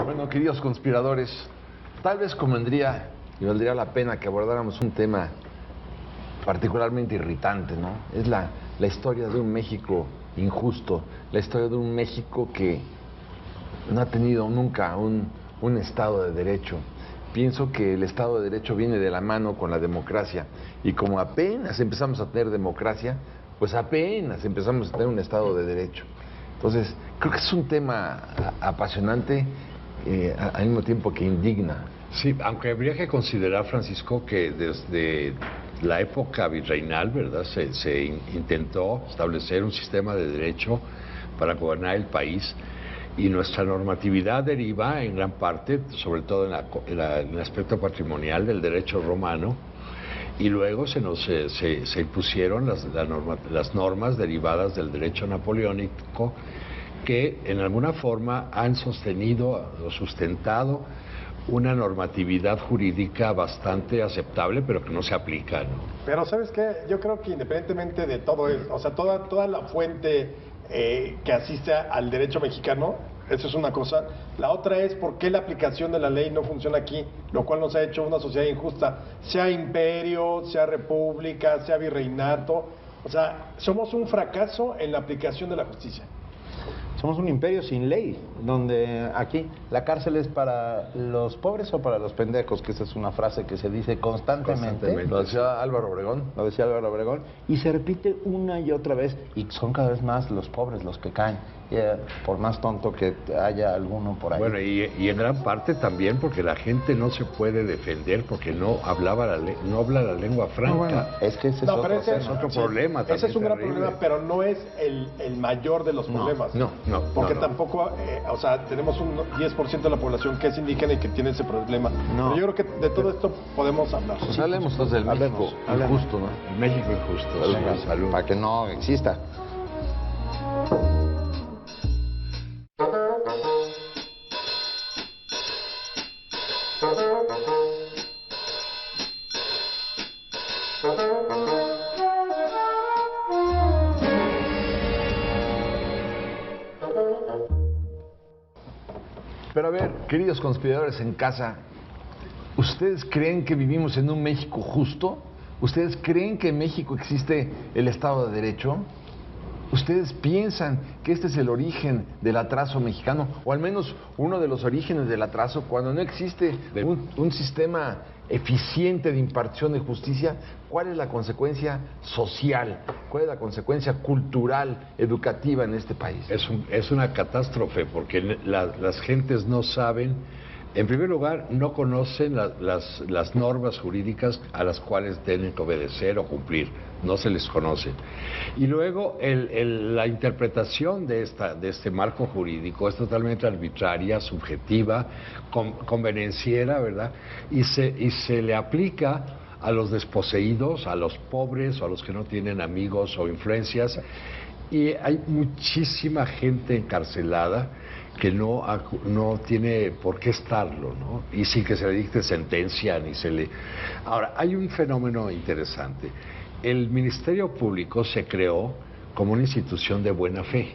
Bueno, queridos conspiradores, tal vez convendría y valdría la pena que abordáramos un tema particularmente irritante, ¿no? Es la historia de un México injusto, la historia de un México que no ha tenido nunca un Estado de Derecho. Pienso que el Estado de Derecho viene de la mano con la democracia, y como apenas empezamos a tener democracia, pues apenas empezamos a tener un Estado de Derecho. Entonces, creo que es un tema apasionante, al mismo tiempo que indigna. Sí, aunque habría que considerar, Francisco, que desde la época virreinal, ¿verdad?, se intentó establecer un sistema de derecho para gobernar el país, y nuestra normatividad deriva en gran parte, sobre todo en el aspecto patrimonial, del derecho romano, y luego se impusieron las normas derivadas del derecho napoleónico, que en alguna forma han sostenido o sustentado una normatividad jurídica bastante aceptable, pero que no se aplica, ¿no? Pero ¿sabes qué? Yo creo que independientemente de todo eso, o sea, toda la fuente que asiste al derecho mexicano, eso es una cosa. La otra es por qué la aplicación de la ley no funciona aquí, lo cual nos ha hecho una sociedad injusta, sea imperio, sea república, sea virreinato. O sea, somos un fracaso en la aplicación de la justicia. Somos un imperio sin ley, donde aquí la cárcel es para los pobres o para los pendejos, que esa es una frase que se dice constantemente. Lo decía Álvaro Obregón. Lo decía Álvaro Obregón, y se repite una y otra vez, y son cada vez más los pobres los que caen, por más tonto que haya alguno por ahí. Bueno, y en gran parte también porque la gente no se puede defender porque no habla la lengua franca. No, bueno, es que ese es otro problema también. Ese es un gran terrible problema, pero no es el mayor de los problemas. No. Porque tampoco, o sea, tenemos un 10% de la población que es indígena y que tiene ese problema. No. Pero yo creo que de todo esto podemos hablar. Pues hablemos entonces del México injusto, ¿no? El México injusto. Venga, Salud. para que no exista. Pero a ver, queridos conspiradores en casa, ¿ustedes creen que vivimos en un México justo? ¿Ustedes creen que en México existe el Estado de Derecho? ¿Ustedes piensan que este es el origen del atraso mexicano? O al menos uno de los orígenes del atraso, cuando no existe un sistema eficiente de impartición de justicia. ¿Cuál es la consecuencia social? ¿Cuál es la consecuencia cultural, educativa en este país? Es una catástrofe porque las gentes no saben, en primer lugar, no conocen las normas jurídicas a las cuales tienen que obedecer o cumplir, no se les conocen. Y luego la interpretación de este marco jurídico es totalmente arbitraria, subjetiva, convenenciera, ¿verdad? Y se le aplica a los desposeídos, a los pobres o a los que no tienen amigos o influencias. Y hay muchísima gente encarcelada que no tiene por qué estarlo, ¿no? Y sin que se le dicte sentencia ni se le... Ahora, hay un fenómeno interesante. El Ministerio Público se creó como una institución de buena fe.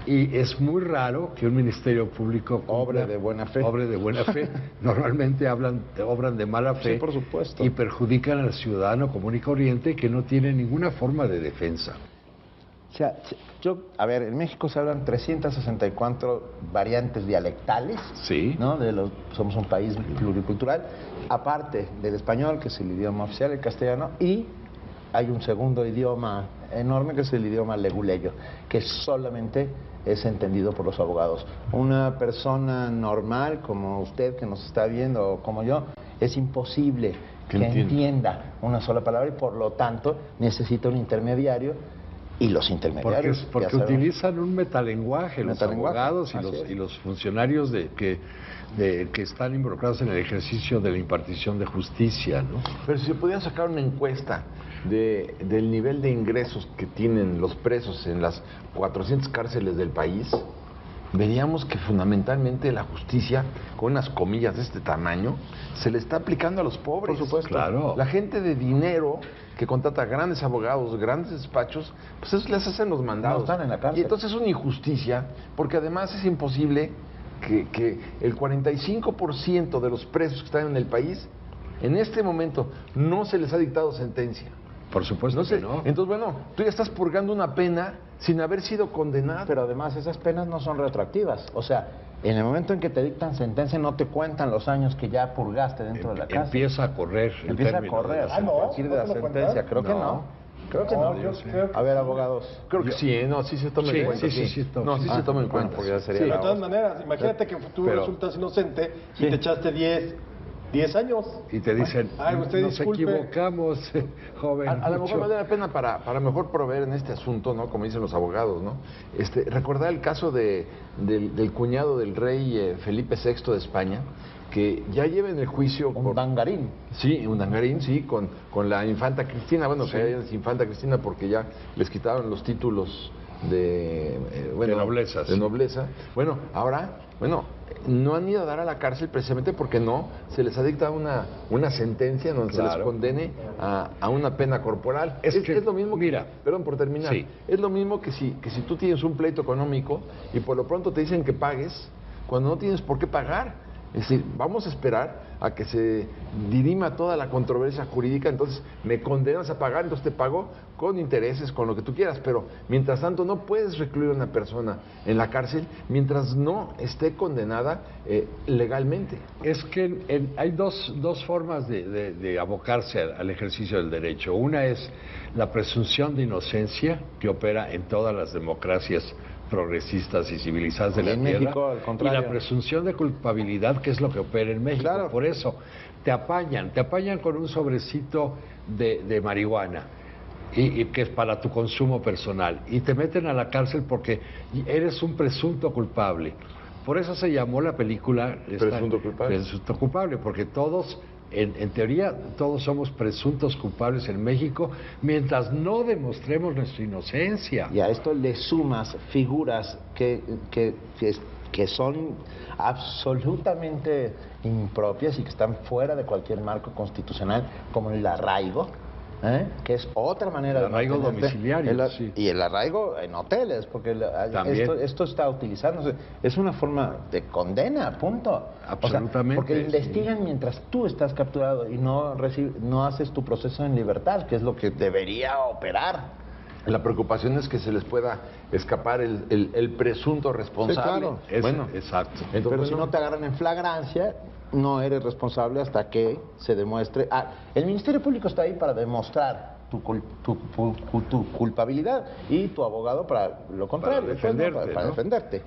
Y es muy raro que un Ministerio Público obre de buena fe. Normalmente obran de mala fe. Sí, por supuesto. Y perjudican al ciudadano común y corriente que no tiene ninguna forma de defensa. O sea, a ver, en México se hablan 364 variantes dialectales. Sí. ¿No? Somos un país pluricultural. Aparte del español, que es el idioma oficial, el castellano, y hay un segundo idioma enorme que es el idioma leguleyo, que solamente es entendido por los abogados. Una persona normal como usted que nos está viendo o como yo, es imposible que entienda una sola palabra y por lo tanto necesita un intermediario. Y los intermediarios. Porque utilizan un metalenguaje, los abogados y los funcionarios que están involucrados en el ejercicio de la impartición de justicia, ¿no? Pero si se pudiera sacar una encuesta del nivel de ingresos que tienen los presos en las 400 cárceles del país, veríamos que fundamentalmente la justicia, con unas comillas de este tamaño, se le está aplicando a los pobres. Por supuesto. Claro. La gente de dinero que contrata grandes abogados, grandes despachos, pues eso les hacen los mandados. No están en la cárcel. Y entonces es una injusticia, porque además es imposible que el 45% de los presos que están en el país, en este momento, no se les ha dictado sentencia. Por supuesto que no. Entonces, bueno, tú ya estás purgando una pena sin haber sido condenado. Pero además esas penas no son retroactivas. O sea, en el momento en que te dictan sentencia no te cuentan los años que ya purgaste dentro de la cárcel. Empieza a correr. el Empieza a término de correr la Ah, ¿no? a partir de la ¿No te lo sentencia. cuentan? Creo que no. Creo que no. Yo creo que A ver, abogados. Creo que sí, no, sí se toma Sí, en cuenta. sí, No, sí se toma en cuenta. Porque ya sería Sí. de la todas hostia. maneras, imagínate que tú Pero- resultas inocente y Sí. te echaste 10 años. Y te dicen, Ay, usted nos disculpe. equivocamos, joven. A lo mucho". mejor vale la pena para mejor proveer en este asunto, ¿no? Como dicen los abogados, ¿no? Recordar el caso del cuñado del rey Felipe VI de España, que ya lleva en el juicio Un dangarín. Sí, un dangarín, sí, con la infanta Cristina. Bueno, que ella es infanta Cristina porque ya les quitaron los títulos de nobleza, de sí. nobleza. Bueno, ahora, no han ido a dar a la cárcel precisamente porque no se les ha dictado una sentencia donde se les Claro. condene a una pena corporal. Es que, lo mismo que, mira, perdón por terminar, sí. es lo mismo que si tú tienes un pleito económico y por lo pronto te dicen que pagues cuando no tienes por qué pagar. Es decir, vamos a esperar a que se dirima toda la controversia jurídica, entonces me condenas a pagar, entonces te pago con intereses, con lo que tú quieras, pero mientras tanto no puedes recluir a una persona en la cárcel mientras no esté condenada legalmente. Es que hay dos formas de abocarse al ejercicio del derecho. Una es la presunción de inocencia que opera en todas las democracias progresistas y civilizadas de Y la en tierra, México, al contrario. y la presunción de culpabilidad, que es lo que opera en México. Claro. Por eso te apañan con un sobrecito de marihuana. Y que es para tu consumo personal, y te meten a la cárcel porque eres un presunto culpable. Por eso se llamó la película Presunto culpable. Presunto culpable, porque todos, en teoría, todos somos presuntos culpables en México mientras no demostremos nuestra inocencia. Y a esto le sumas figuras que son absolutamente impropias y que están fuera de cualquier marco constitucional, como el arraigo, que es otra manera El arraigo mantenerte. domiciliario, sí. Y el arraigo en hoteles, porque También. esto está utilizándose. Es una forma de condena, punto. Absolutamente, porque sí. investigan mientras tú estás capturado y no haces tu proceso en libertad, que es lo que debería operar. La preocupación es que se les pueda escapar el presunto responsable. Sí, claro. Exacto. Entonces, Pero si no te agarran en flagrancia, no eres responsable hasta que se demuestre. El Ministerio Público está ahí para demostrar tu culpabilidad y tu abogado para lo contrario, Para defenderte, para ¿no? defenderte.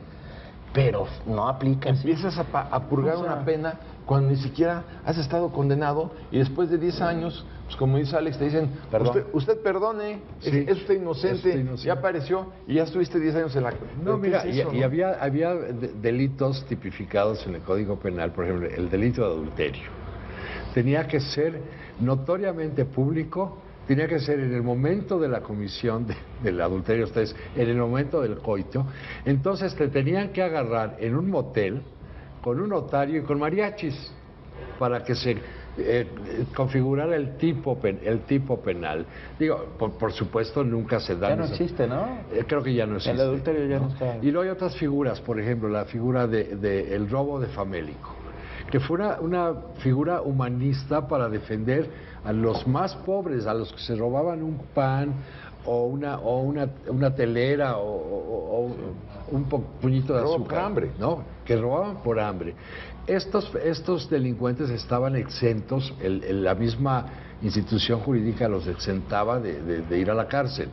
Pero no aplica. empiezas a purgar O sea, una pena cuando ni siquiera has estado condenado y después de 10 años, pues como dice Alex, te dicen, Perdón. usted perdone, Sí, es usted inocente, es usted inocente. ya apareció y ya estuviste 10 años en la No, ¿Qué mira, es eso, y no? había delitos tipificados en el Código Penal, por ejemplo, el delito de adulterio. Tenía que ser notoriamente público, tenía que ser en el momento de la comisión del adulterio, ustedes, en el momento del coito. Entonces te tenían que agarrar en un motel con un notario y con mariachis para que se configurara el tipo penal. Digo, por supuesto nunca se da. Ya no existe, ¿no? Creo que ya no existe. El adulterio ya no está. Y luego hay otras figuras, por ejemplo, la figura de el robo de famélico, que fue una figura humanista para defender a los más pobres, a los que se robaban un pan o una telera o un puñito de Robo azúcar. por hambre. ¿No? Que robaban por hambre. Estos delincuentes estaban exentos, la misma institución jurídica los exentaba de ir a la cárcel.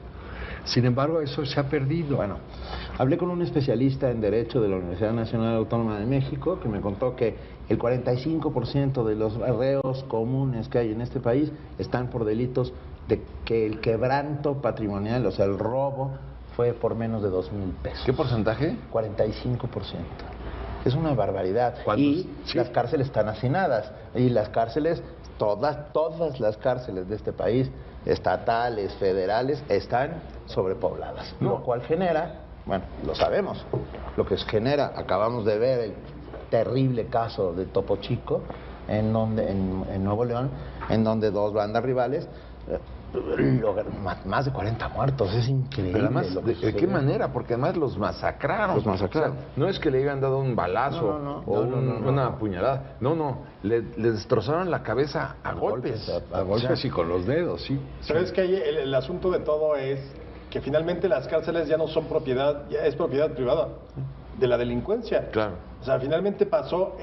Sin embargo, eso se ha perdido. Bueno, hablé con un especialista en Derecho de la Universidad Nacional Autónoma de México que me contó que el 45% de los reos comunes que hay en este país están por delitos de que el quebranto patrimonial, o sea, el robo, fue por menos de 2,000 pesos. ¿Qué porcentaje? 45%. Es una barbaridad. ¿Cuántos? Y Sí. las cárceles están hacinadas. Y las cárceles, todas las cárceles de este país, estatales, federales, están sobrepobladas. Lo cual genera, bueno, lo sabemos, lo que genera, acabamos de ver el terrible caso de Topo Chico, en Nuevo León, en donde dos bandas rivales Más de 40 muertos, es increíble. Pero además, lo que ¿de qué sucedió. manera? Porque además los masacraron. Los masacraron. O sea, no es que le hayan dado un balazo o una puñalada. No. Le destrozaron la cabeza a golpes. A golpes y con los dedos, sí. Pero es que ahí el asunto de todo es que finalmente las cárceles ya no son propiedad, ya es propiedad privada de la delincuencia. Claro. O sea, finalmente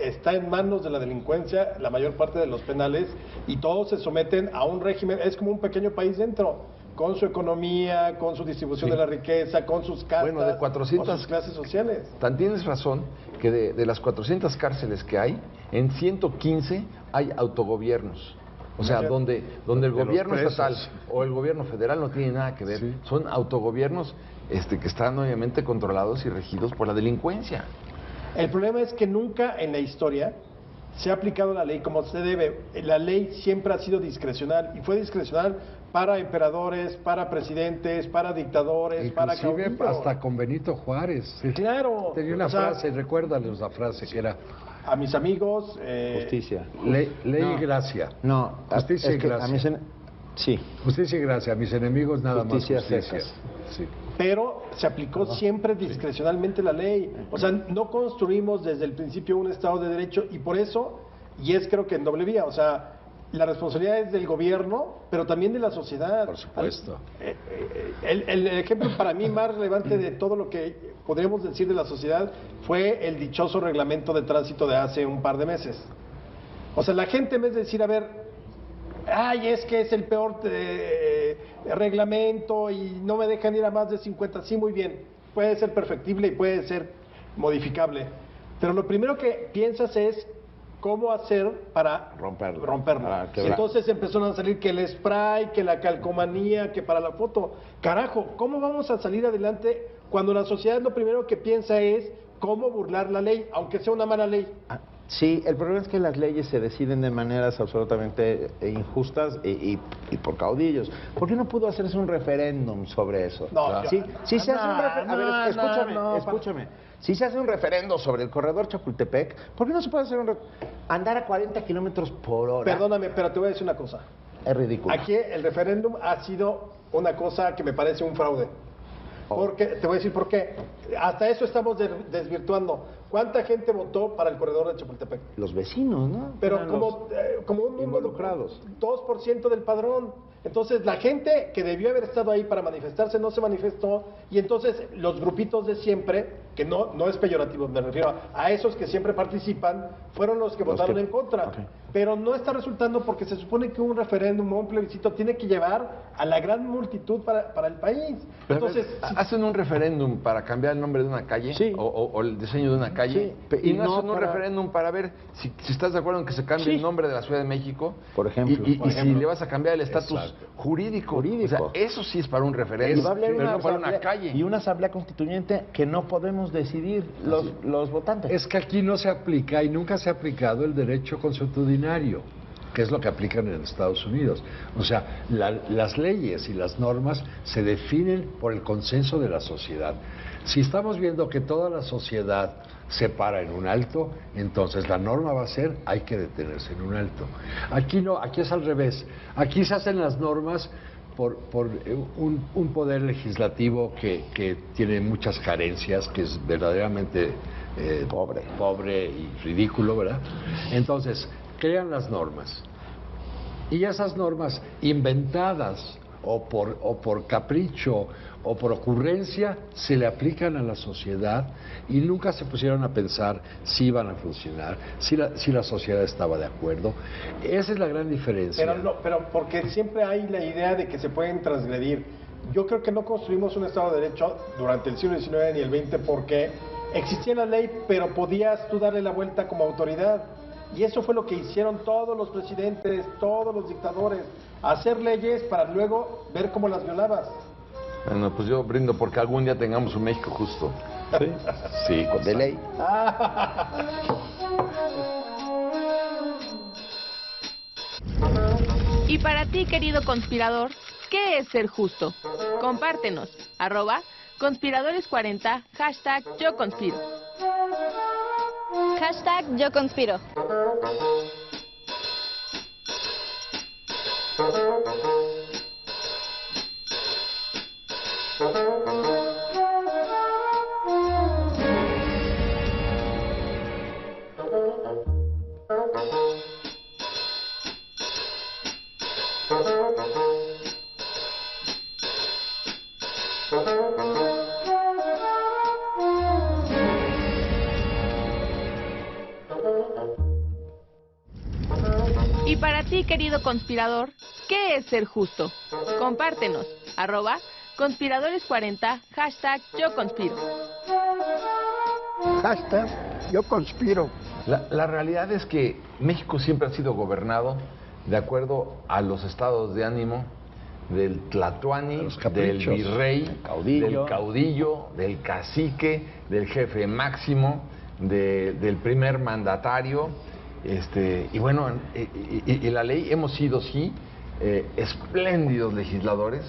está en manos de la delincuencia la mayor parte de los penales y todos se someten a un régimen, es como un pequeño país dentro, con su economía, con su distribución de la riqueza, con sus castas, Bueno, de 400 con sus clases sociales. Tan tienes razón que de las 400 cárceles que hay, en 115 hay autogobiernos. O sea, donde el De los gobierno presos. estatal o el gobierno federal no tiene nada que ver. Sí. Son autogobiernos que están obviamente controlados y regidos por la delincuencia. El problema es que nunca en la historia se ha aplicado la ley como se debe. La ley siempre ha sido discrecional y fue discrecional para emperadores, para presidentes, para dictadores, para Inclusive caudillos. hasta con Benito Juárez. Claro. Tenía una o sea, frase, recuérdales la frase que era a mis amigos, Justicia. ley No. y gracia. No, Justicia es y que gracia. a mí sí. Justicia y gracia, a mis enemigos nada Justicia más justicia. secas. Sí. pero se aplicó siempre discrecionalmente la ley. O sea, no construimos desde el principio un Estado de Derecho y por eso, y es creo que en doble vía, o sea, la responsabilidad es del gobierno, pero también de la sociedad. Por supuesto. El ejemplo para mí más relevante de todo lo que podríamos decir de la sociedad fue el dichoso reglamento de tránsito de hace un par de meses. O sea, la gente en vez de decir, a ver, ay, es que es el peor reglamento y no me dejan ir a más de 50, sí, muy bien, puede ser perfectible y puede ser modificable, pero lo primero que piensas es cómo hacer para Romperlo. romperlo. quebrar. Entonces empezaron a salir que el spray, que la calcomanía, que para la foto. Carajo, ¿cómo vamos a salir adelante cuando la sociedad lo primero que piensa es cómo burlar la ley, aunque sea una mala ley? Sí, el problema es que las leyes se deciden de maneras absolutamente injustas y por caudillos. ¿Por qué no pudo hacerse un referéndum sobre eso? No, sí, sí se no, hace un referéndum. A ver, no, escúchame, no, escúchame. Si se hace un referéndum sobre el corredor Chapultepec, ¿por qué no se puede hacer andar a 40 kilómetros por hora? Perdóname, pero te voy a decir una cosa. Es ridículo. Aquí el referéndum ha sido una cosa que me parece un fraude. Porque, te voy a decir por qué. Hasta eso estamos desvirtuando. ¿Cuánta gente votó para el corredor de Chapultepec? Los vecinos, ¿no? Pero Eran como un número, involucrados. 2% del padrón. Entonces la gente que debió haber estado ahí para manifestarse no se manifestó y entonces los grupitos de siempre, que no es peyorativo, me refiero a esos que siempre participan, fueron los que votaron en contra. Ok. Pero no está resultando porque se supone que un referéndum o un plebiscito tiene que llevar a la gran multitud para el país. Pero, Entonces, ¿hacen un referéndum para cambiar el nombre de una calle? Sí. O el diseño de una calle? Sí, ¿Y y no no hacen un para- referéndum para ver si estás de acuerdo en que se cambie Sí. el nombre de la Ciudad de México? Por ejemplo. Y Por si ejemplo. le vas a cambiar el estatus Exacto. jurídico. Jurídico. O sea, eso sí es para un Y referéndum, va a haber pero no para una asamblea- calle. Y una asamblea constituyente que no podemos decidir los votantes. Es que aquí no se aplica y nunca se ha aplicado el derecho consuetudinario, que es lo que aplican en Estados Unidos. O sea, las leyes y las normas se definen por el consenso de la sociedad. Si estamos viendo que toda la sociedad se para en un alto, entonces la norma va a ser hay que detenerse en un alto. Aquí no, aquí es al revés. Aquí se hacen las normas por un poder legislativo que tiene muchas carencias, que es verdaderamente pobre y ridículo, ¿verdad? Entonces, crean las normas. Y esas normas inventadas o por capricho o por ocurrencia se le aplican a la sociedad y nunca se pusieron a pensar si iban a funcionar, si la sociedad estaba de acuerdo. Esa es la gran diferencia. pero porque siempre hay la idea de que se pueden transgredir. Yo creo que no construimos un Estado de Derecho durante el siglo XIX ni el XX porque existía la ley, pero podías tú darle la vuelta como autoridad. Y eso fue lo que hicieron todos los presidentes, todos los dictadores, hacer leyes para luego ver cómo las violabas. Bueno, pues yo brindo porque algún día tengamos un México justo. Sí, de ley. Y para ti, querido conspirador, ¿qué es ser justo? Compártenos, @conspiradores40, #yo conspiro. #yo conspiro. Y para ti, querido conspirador, ¿qué es ser justo? Compártenos, @conspiradores40, #yo conspiro. Hashtag yo conspiro. La realidad es que México siempre ha sido gobernado de acuerdo a los estados de ánimo del tlatoani, los del caprichos, virrey, caudillo. del caudillo, del cacique, del jefe máximo, del primer mandatario. Y bueno, y la ley hemos sido, sí, espléndidos legisladores,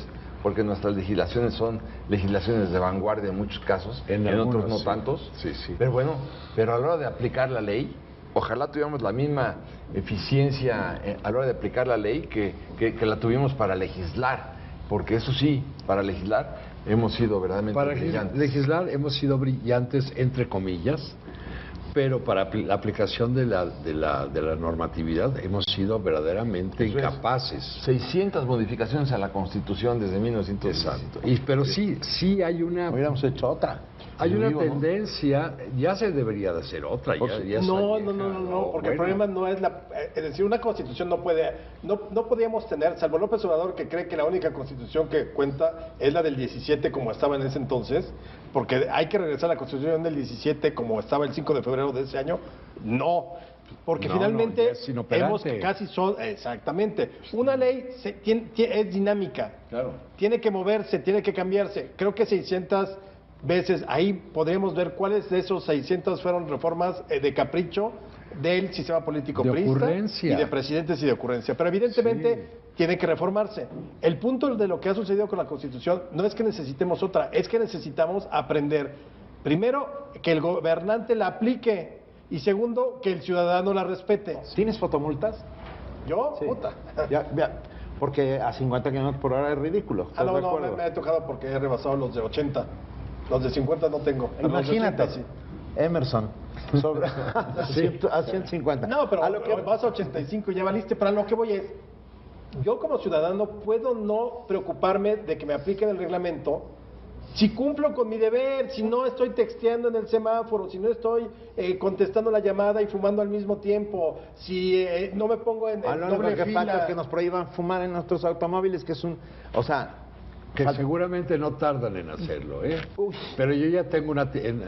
porque nuestras legislaciones son legislaciones de vanguardia en muchos casos, en otros no sí. tantos. Sí, sí. Pero bueno, pero a la hora de aplicar la ley, ojalá tuviéramos la misma eficiencia a la hora de aplicar la ley que la tuvimos para legislar, porque eso sí, para legislar hemos sido verdaderamente Para brillantes. legislar hemos sido brillantes, entre comillas, pero para la aplicación de la normatividad hemos sido verdaderamente Eso es. incapaces. 600 modificaciones a la Constitución desde 1917. Exacto. Pero sí hay una Hubiéramos hecho otra. Hay una Digo, ¿no? tendencia, ya se debería de hacer otra. Ya está No, vieja. porque el problema no es es decir, una constitución no podíamos tener, salvo López Obrador, que cree que la única constitución que cuenta es la del 17 como estaba en ese entonces, porque hay que regresar a la constitución del 17 como estaba el 5 de febrero de ese año. No, porque No, finalmente ya es inoperante. que casi son, exactamente, una ley es dinámica, Claro. tiene que moverse, tiene que cambiarse. Creo que 600 veces ahí podríamos ver cuáles de esos 600 fueron reformas de capricho del sistema político De priista ocurrencia. y de presidentes y de ocurrencia. Pero evidentemente tiene que reformarse. El punto de lo que ha sucedido con la Constitución no es que necesitemos otra, es que necesitamos aprender, primero, que el gobernante la aplique y segundo, que el ciudadano la respete. ¿Tienes fotomultas? ¿Yo? Sí. Puta. Ya, porque a 50 kilómetros por hora es ridículo. ¿Estás No, de no, acuerdo? me he tocado porque he rebasado los de 80. Los de 50 no tengo. Pero los de Imagínate, 80 sí. Emerson, sobre, a 150. No, pero a lo que vas a 85 y ya valiste. Pero a lo que voy es, yo como ciudadano puedo no preocuparme de que me apliquen el reglamento si cumplo con mi deber, si no estoy texteando en el semáforo, si no estoy contestando la llamada y fumando al mismo tiempo, si no me pongo en lo único doble que falta es fila. que nos prohíban fumar en nuestros automóviles, que es un... O sea... Que seguramente no tardan en hacerlo, ¿eh? Uy. Pero yo ya tengo en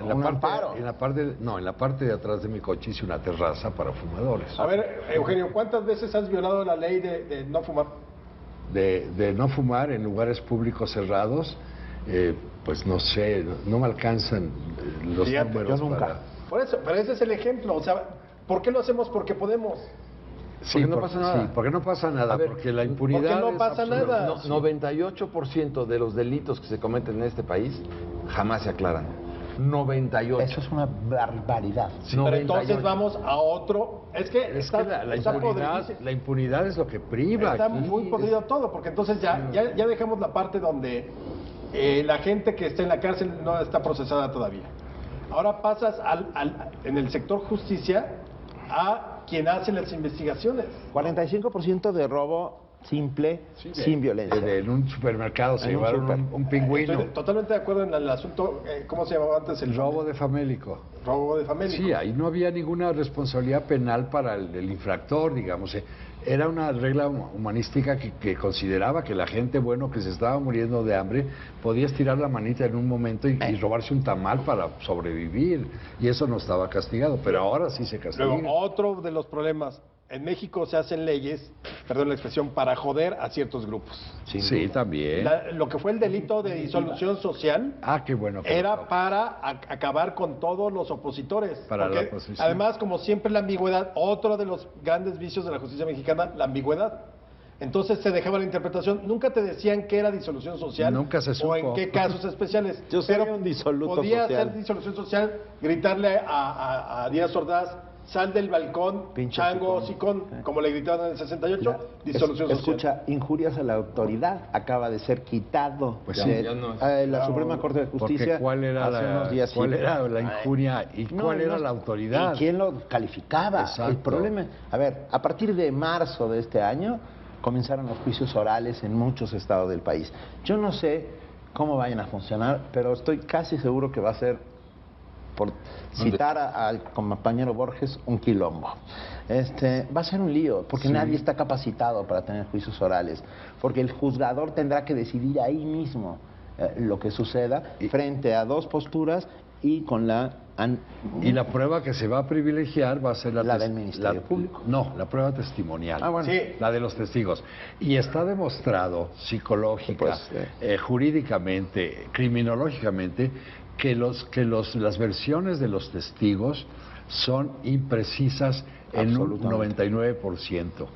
la Un parte, amparo. en la parte de atrás de mi coche hice una terraza para fumadores. A ver, Eugenio, ¿cuántas veces has violado la ley de no fumar? De no fumar en lugares públicos cerrados, pues no sé, no me alcanzan los Fíjate, números yo nunca. para... Por eso, pero ese es el ejemplo. O sea, ¿por qué lo hacemos? Porque podemos. Sí, no pasa nada. Sí, porque no pasa nada, A ver, porque la impunidad no es pasa absoluta. nada. No, 98% de los delitos que se cometen en este país jamás se aclaran. 98. Eso es una barbaridad. Pero 98. entonces vamos a otro. Es que Es está, que la está impunidad, podridísimo. la impunidad es lo que priva. Está aquí. muy podrido todo, porque entonces ya dejamos la parte donde la gente que está en la cárcel no está procesada todavía. Ahora pasas en el sector justicia a quien hace las investigaciones. 45% de robo simple, Sí, sin violencia. En un supermercado se En un llevaron super. un pingüino. Estoy totalmente de acuerdo en el asunto, ¿cómo se llamaba antes? El robo de famélico. Robo de familia. Sí, ahí no había ninguna responsabilidad penal para el infractor, digamos. Era una regla humanística que consideraba que la gente, bueno, que se estaba muriendo de hambre, podía estirar la manita en un momento y robarse un tamal para sobrevivir. Y eso no estaba castigado, pero ahora sí se castiga. Luego, otro de los problemas, en México se hacen leyes, perdón la expresión, para joder a ciertos grupos. Sí, también. Lo que fue el delito de disolución social Ah, qué bueno. que lo era toca. para acabar con todos los opositores. Para la Porque, oposición. además, como siempre, la ambigüedad, otro de los grandes vicios de la justicia mexicana, la ambigüedad. Entonces se dejaba la interpretación, nunca te decían qué era disolución social Nunca se o en supo. qué casos especiales. Yo soy Pero un disoluto podía social. ser disolución social, gritarle a Díaz Ordaz, sal del balcón, Pinche chango, hocicón. hocicón, como le gritaron en el 68, disolución social. Escucha, injurias a la autoridad acaba de ser quitado Pues de sí, ya no es. la Suprema Corte de Justicia. Porque ¿cuál era hace unos días. cuál Sí. era la injuria y No, cuál y era no- la autoridad? ¿Y quién lo calificaba? Exacto. El problema, a ver, a partir de marzo de este año comenzaron los juicios orales en muchos estados del país. Yo no sé cómo vayan a funcionar, pero estoy casi seguro que va a ser, por citar al compañero Borges, un quilombo. Va a ser un lío, porque Sí. nadie está capacitado para tener juicios orales, porque el juzgador tendrá que decidir ahí mismo lo que suceda frente a dos posturas y con la Y la prueba que se va a privilegiar va a ser La del Ministerio Público. No, la prueba testimonial. Ah, bueno. Sí. La de los testigos. Y está demostrado psicológica, Pues, jurídicamente, criminológicamente, que las versiones de los testigos son imprecisas en un Absolutamente. 99%.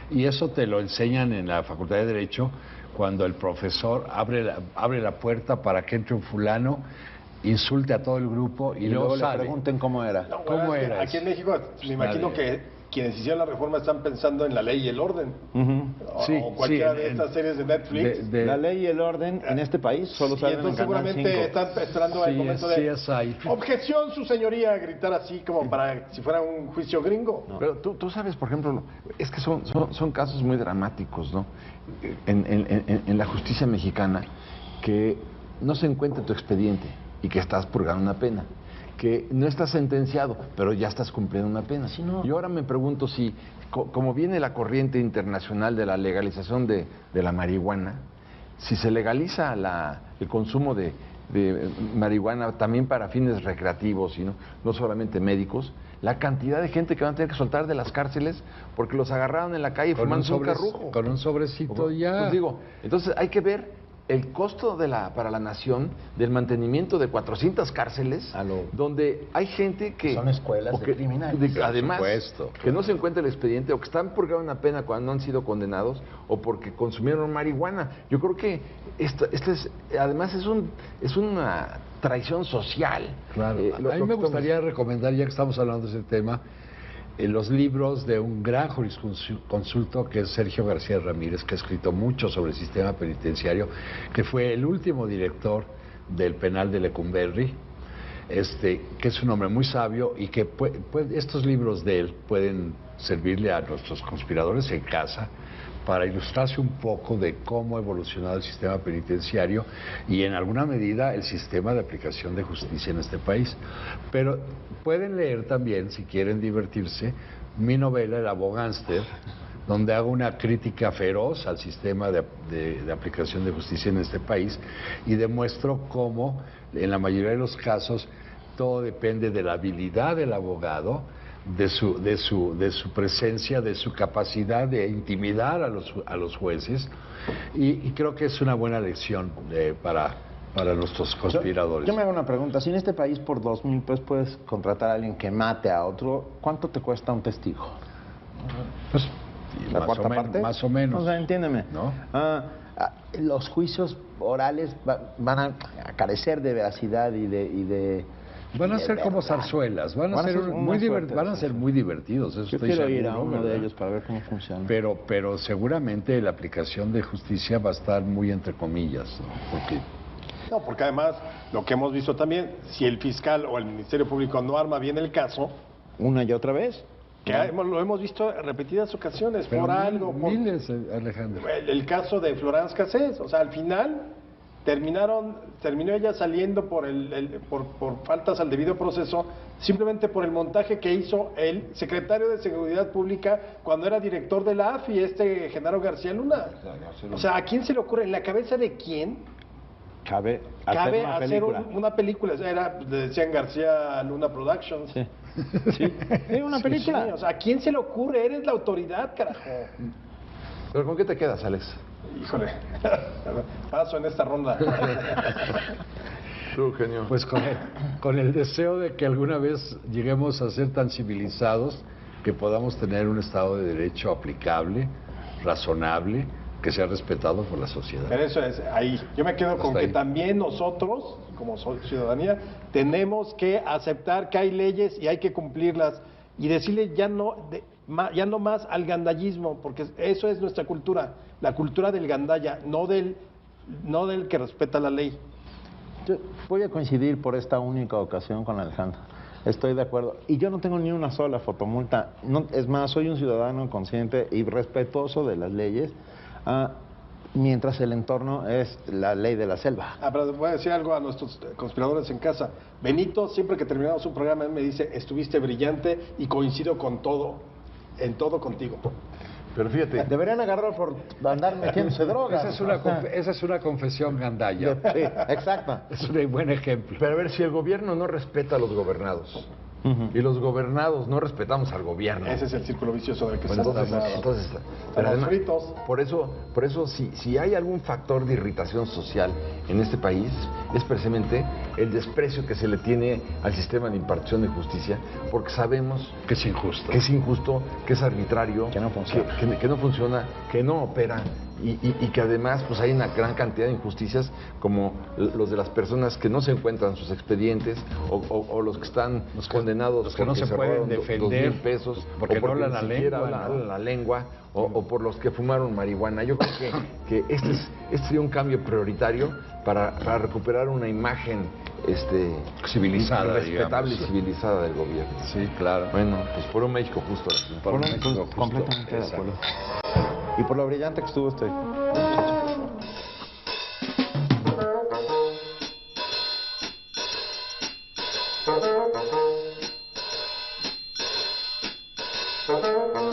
Y eso te lo enseñan en la Facultad de Derecho cuando el profesor abre la puerta para que entre un fulano, insulte a todo el grupo y, y luego luego le sale. pregunten cómo era. No, ¿Cómo bueno, es que era aquí eso? en México me imagino Nadie. que quienes hicieron la reforma están pensando en la ley y el orden. Ujú. Sí, O cualquiera sí, de estas series de Netflix. La ley y el orden en este país solo Y salen en entonces Canal 5. seguramente están esperando el Sí, momento sí, de es ahí. objeción, su señoría, gritar así como para si fuera un juicio gringo. Pero tú sabes, por ejemplo, es que son casos muy dramáticos, ¿no? En la justicia mexicana, que no se encuentra tu expediente y que estás purgando una pena, que no estás sentenciado, pero ya estás cumpliendo una pena. Sí, no. Y ahora me pregunto si, como viene la corriente internacional de la legalización de la marihuana, si se legaliza el consumo de marihuana también para fines recreativos y no solamente médicos, la cantidad de gente que van a tener que soltar de las cárceles porque los agarraron en la calle fumando un carrujo. Con un sobrecito ya. Pues digo, entonces hay que ver el costo para la nación del mantenimiento de 400 cárceles, donde hay gente que... Son escuelas de criminales. Además, supuesto, que no se encuentra el expediente o que están purgando una pena cuando no han sido condenados o porque consumieron marihuana. Yo creo que además es una traición social. Claro. Lo A mí que me estamos- gustaría recomendar, ya que estamos hablando de ese tema, los libros de un gran jurisconsulto que es Sergio García Ramírez, que ha escrito mucho sobre el sistema penitenciario, que fue el último director del penal de Lecumberri, que es un hombre muy sabio y que estos libros de él pueden servirle a nuestros conspiradores en casa para ilustrarse un poco de cómo ha evolucionado el sistema penitenciario y en alguna medida el sistema de aplicación de justicia en este país. Pero pueden leer también, si quieren divertirse, mi novela El Abogánster, donde hago una crítica feroz al sistema de aplicación de justicia en este país y demuestro cómo en la mayoría de los casos todo depende de la habilidad del abogado, de su presencia, de su capacidad de intimidar a los jueces y creo que es una buena lección para nuestros conspiradores. Yo me hago una pregunta. Si en este país por 2,000 pesos puedes contratar a alguien que mate a otro, ¿cuánto te cuesta un testigo? Pues, ¿La más cuarta o menos, parte? más o menos. O sea, entiéndeme. ¿No? Los juicios orales van a carecer de veracidad y de Van a de ser como verdad. zarzuelas, van a ser muy fuertes, van a ser muy divertidos. Eso Yo estoy quiero ir a seguro, uno de ¿verdad? ellos para ver cómo funciona. Pero seguramente la aplicación de justicia va a estar muy entre comillas, ¿no? Porque No, porque además, lo que hemos visto también, si el fiscal o el Ministerio Público no arma bien el caso, ¿Una y otra vez? que lo hemos visto en repetidas ocasiones, pero por algo, por miles, Alejandro. el caso de Florence Cassés, o sea, al final terminó ella saliendo por faltas al debido proceso, simplemente por el montaje que hizo el secretario de Seguridad Pública cuando era director de la AFI, Genaro García Luna. O sea, ¿a quién se le ocurre? ¿En la cabeza de quién Cabe cabe una hacer película. una película? Le decían García Luna Productions. Sí. Sí, una película. Sí, o sea, ¿a quién se le ocurre? Eres la autoridad, carajo. ¿Pero con qué te quedas, Alex? Híjole, paso en esta ronda. Tú, genio. Pues con el deseo de que alguna vez lleguemos a ser tan civilizados que podamos tener un Estado de Derecho aplicable, razonable, que sea respetado por la sociedad. Pero eso es ahí. Yo me quedo con Hasta que ahí. también nosotros, como ciudadanía, tenemos que aceptar que hay leyes y hay que cumplirlas. y decirle ya no más al gandallismo, porque eso es nuestra cultura, la cultura del gandalla, no del que respeta la ley. Yo voy a coincidir por esta única ocasión con Alejandro. Estoy de acuerdo. Y yo no tengo ni una sola fotomulta. No, es más, soy un ciudadano consciente y respetuoso de las leyes, mientras el entorno es la ley de la selva. Pero voy a decir algo a nuestros conspiradores en casa. Benito, siempre que terminamos un programa, él me dice, estuviste brillante y coincido con todo, en todo contigo. Pero fíjate, Deberían agarrar por andar metiéndose drogas. Esa es una confesión gandalla. Sí, exacto. Es un buen ejemplo. pero a ver, si el gobierno no respeta a los gobernados y los gobernados no respetamos al gobierno. Ese es el círculo vicioso del que Bueno, estamos entonces, Estamos además, fritos. por eso si hay algún factor de irritación social en este país, es precisamente el desprecio que se le tiene al sistema de impartición de justicia, porque sabemos Que es injusto. que es injusto, que es arbitrario, Que no funciona. que no funciona, que no opera y que además pues hay una gran cantidad de injusticias como los de las personas que no se encuentran sus expedientes o los que están condenados los que no porque se pueden robaron defender 2,000 pesos porque o no hablan ni la siquiera lengua, ¿no? hablan la lengua o por los que fumaron marihuana. Yo creo que este sería un cambio prioritario para recuperar una imagen Civilizada, respetable digamos. y civilizada del gobierno. Sí, claro. Bueno, pues por un México justo. Por un México justo. Completamente de acuerdo. Y por lo brillante que estuvo estoy. Exacto.